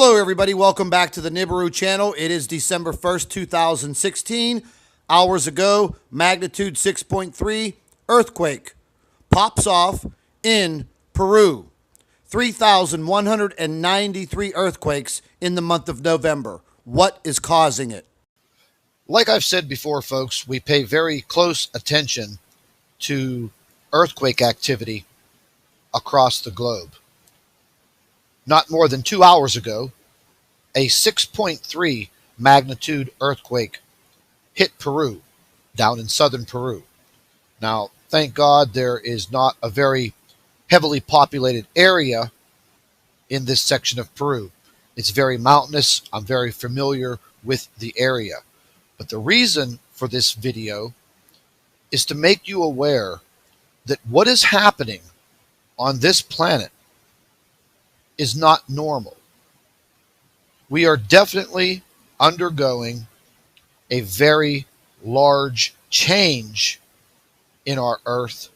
Hello, everybody. Welcome back to the PERU channel. It is December 1st, 2016. Hours ago, magnitude 6.3 earthquake pops off in Peru. 3,193 earthquakes in the month of November. What is causing it? Like I've said before, folks, we pay very close attention to earthquake activity across the globe. Not more than 2 hours ago, a 6.3 magnitude earthquake hit Peru, down in southern Peru. Now, thank God there is not a very heavily populated area in this section of Peru. It's very mountainous. I'm very familiar with the area. But the reason for this video is to make you aware that what is happening on this planet is not normal. We are definitely undergoing a very large change in our Earth,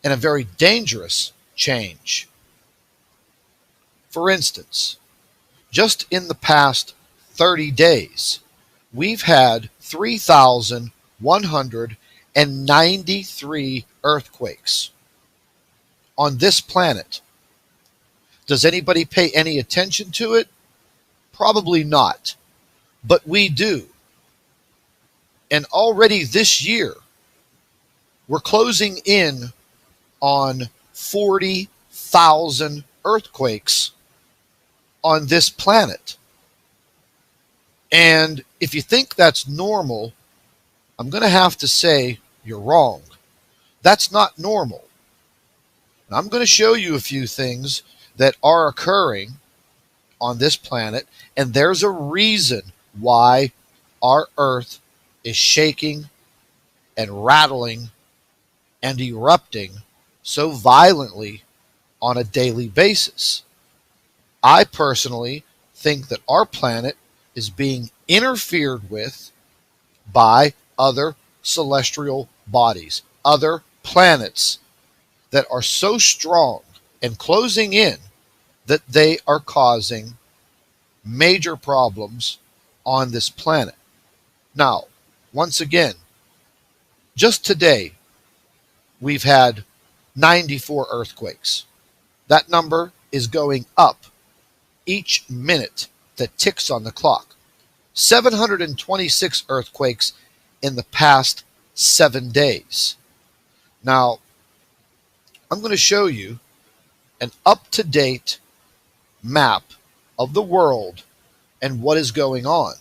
and a very dangerous change. For instance, just in the past 30 days, we've had 3,193 earthquakes on this planet. Does anybody pay any attention to it? Probably not, but we do. And already this year, we're closing in on 40,000 earthquakes on this planet. And if you think that's normal, I'm going to have to say you're wrong. That's not normal. And I'm going to show you a few things that are occurring on this planet, and there's a reason why our Earth is shaking and rattling and erupting so violently on a daily basis. I personally think that our planet is being interfered with by other celestial bodies, other planets that are so strong and closing in that they are causing major problems on this planet. Now, once again, just today, we've had 94 earthquakes. That number is going up each minute that ticks on the clock. 726 earthquakes in the past 7 days. Now, I'm going to show you an up-to-date map of the world and what is going on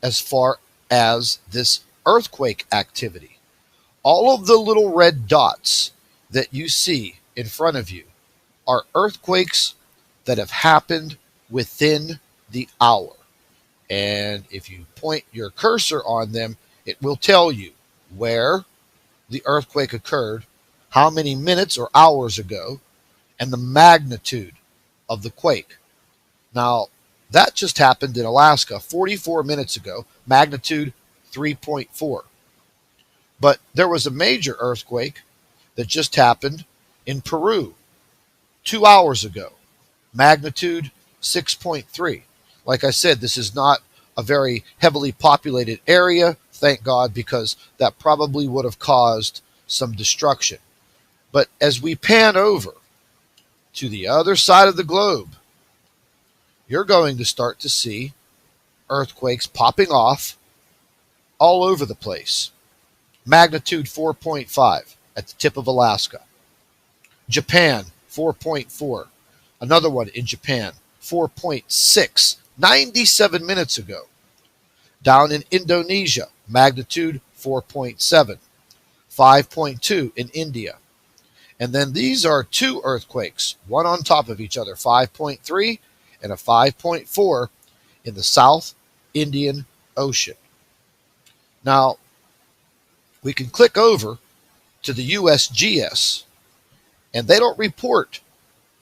as far as this earthquake activity. All of the little red dots that you see in front of you are earthquakes that have happened within the hour. And if you point your cursor on them, it will tell you where the earthquake occurred, how many minutes or hours ago, and the magnitude of the quake. Now, that just happened in Alaska 44 minutes ago, magnitude 3.4. But there was a major earthquake that just happened in Peru 2 hours ago, magnitude 6.3. Like I said, this is not a very heavily populated area, thank God, because that probably would have caused some destruction. But as we pan over to the other side of the globe, you're going to start to see earthquakes popping off all over the place. Magnitude 4.5 at the tip of Alaska. Japan, 4.4. Another one in Japan, 4.6, 97 minutes ago. Down in Indonesia, magnitude 4.7. 5.2 in India. And then these are two earthquakes, one on top of each other, 5.3 and a 5.4 in the South Indian Ocean. Now, we can click over to the USGS, and they don't report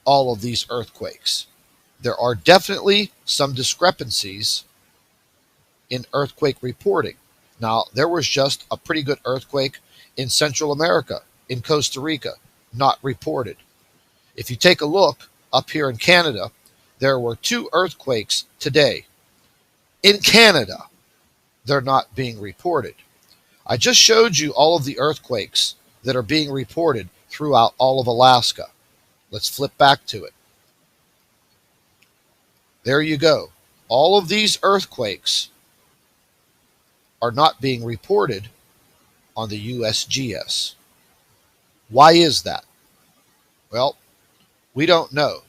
all of these earthquakes. There are definitely some discrepancies in earthquake reporting. Now, there was just a pretty good earthquake in Central America, in Costa Rica, not reported. If you take a look up here in Canada, there were 2 earthquakes today. In Canada, they're not being reported. I just showed you all of the earthquakes that are being reported throughout all of Alaska. Let's flip back to it. There you go. All of these earthquakes are not being reported on the USGS. Why is that? Well, we don't know.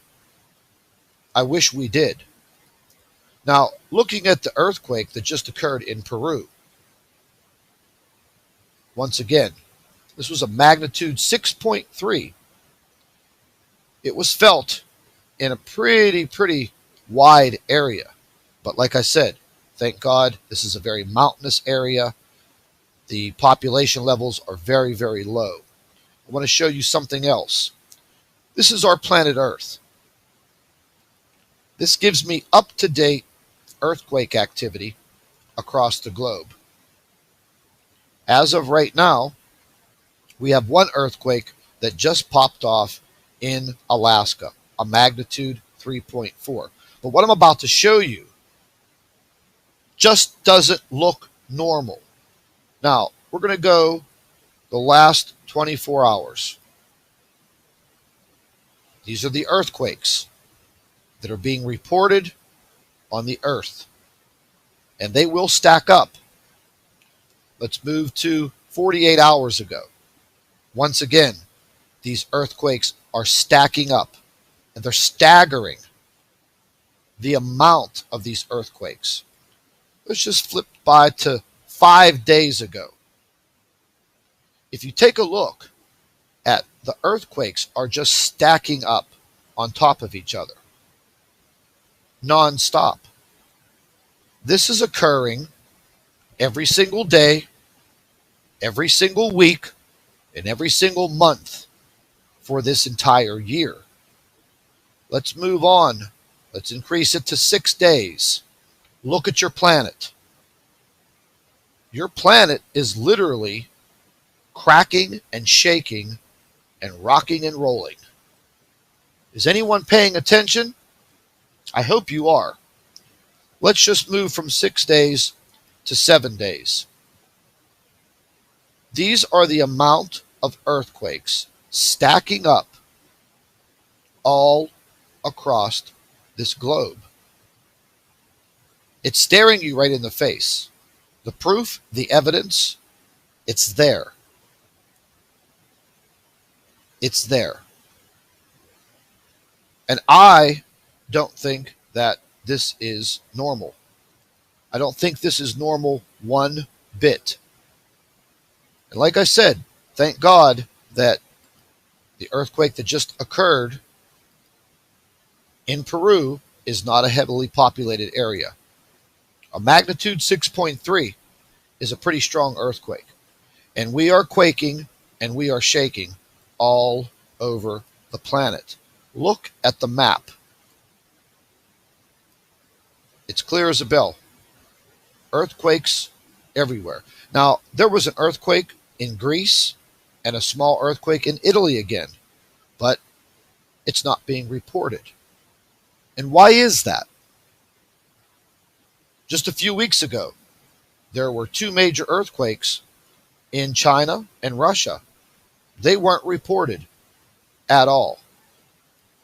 I wish we did. Now, looking at the earthquake that just occurred in Peru, once again, this was a magnitude 6.3. It was felt in a pretty wide area. But like I said, thank God, this is a very mountainous area. The population levels are very low. I want to show you something else. This is our planet Earth. This gives me up-to-date earthquake activity across the globe. As of right now, we have 1 earthquake that just popped off in Alaska, a magnitude 3.4. But what I'm about to show you just doesn't look normal. Now, we're going to go the last 24 hours. These are the earthquakes that are being reported on the Earth, and they will stack up. Let's move to 48 hours ago. Once again, these earthquakes are stacking up, and they're staggering the amount of these earthquakes. Let's just flip by to 5 days ago. If you take a look at the earthquakes are just stacking up on top of each other, non-stop. This is occurring every single day, every single week, and every single month for this entire year. Let's move on. Let's increase it to 6 days. Look at your planet. Your planet is literally cracking and shaking and rocking and rolling. Is anyone paying attention? I hope you are. Let's just move from 6 days to 7 days. These are the amount of earthquakes stacking up all across this globe. It's staring you right in the face. The proof, the evidence, it's there. It's there. And I don't think that this is normal. I don't think this is normal one bit. And like I said, thank God that the earthquake that just occurred in Peru is not a heavily populated area. A magnitude 6.3 is a pretty strong earthquake. And we are quaking and we are shaking all over the planet. Look at the map. It's clear as a bell. Earthquakes everywhere. Now, there was an earthquake in Greece and a small earthquake in Italy again, but it's not being reported. And why is that? Just a few weeks ago, there were 2 major earthquakes in China and Russia. They weren't reported at all.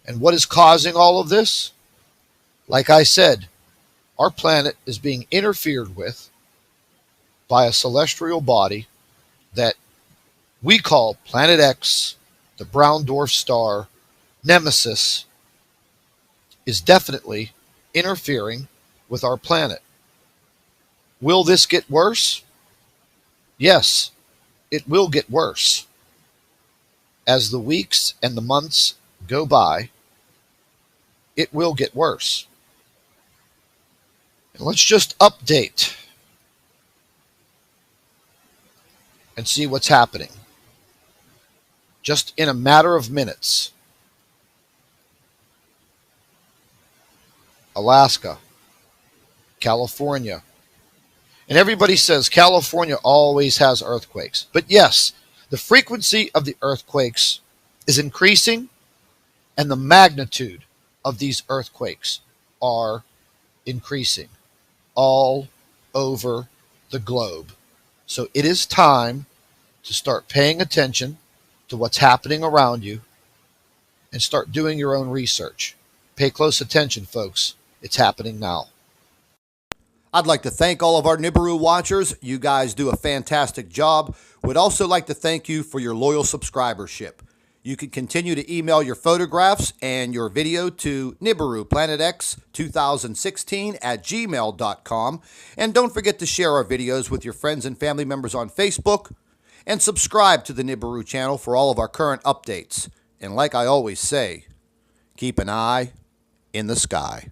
And what is causing all of this? Like I said, our planet is being interfered with by a celestial body that we call Planet X, the brown dwarf star, Nemesis, is definitely interfering with our planet. Will this get worse? Yes, it will get worse. As the weeks and the months go by, it will get worse. And let's just update and see what's happening. Just in a matter of minutes. Alaska, California. And everybody says California always has earthquakes. But yes, the frequency of the earthquakes is increasing and the magnitude of these earthquakes are increasing all over the globe. So it is time to start paying attention to what's happening around you and start doing your own research. Pay close attention, folks. It's happening now. I'd like to thank all of our Nibiru watchers. You guys do a fantastic job. Would also like to thank you for your loyal subscribership. You can continue to email your photographs and your video to NibiruPlanetX2016@gmail.com. And don't forget to share our videos with your friends and family members on Facebook. And subscribe to the Nibiru channel for all of our current updates. And like I always say, keep an eye in the sky.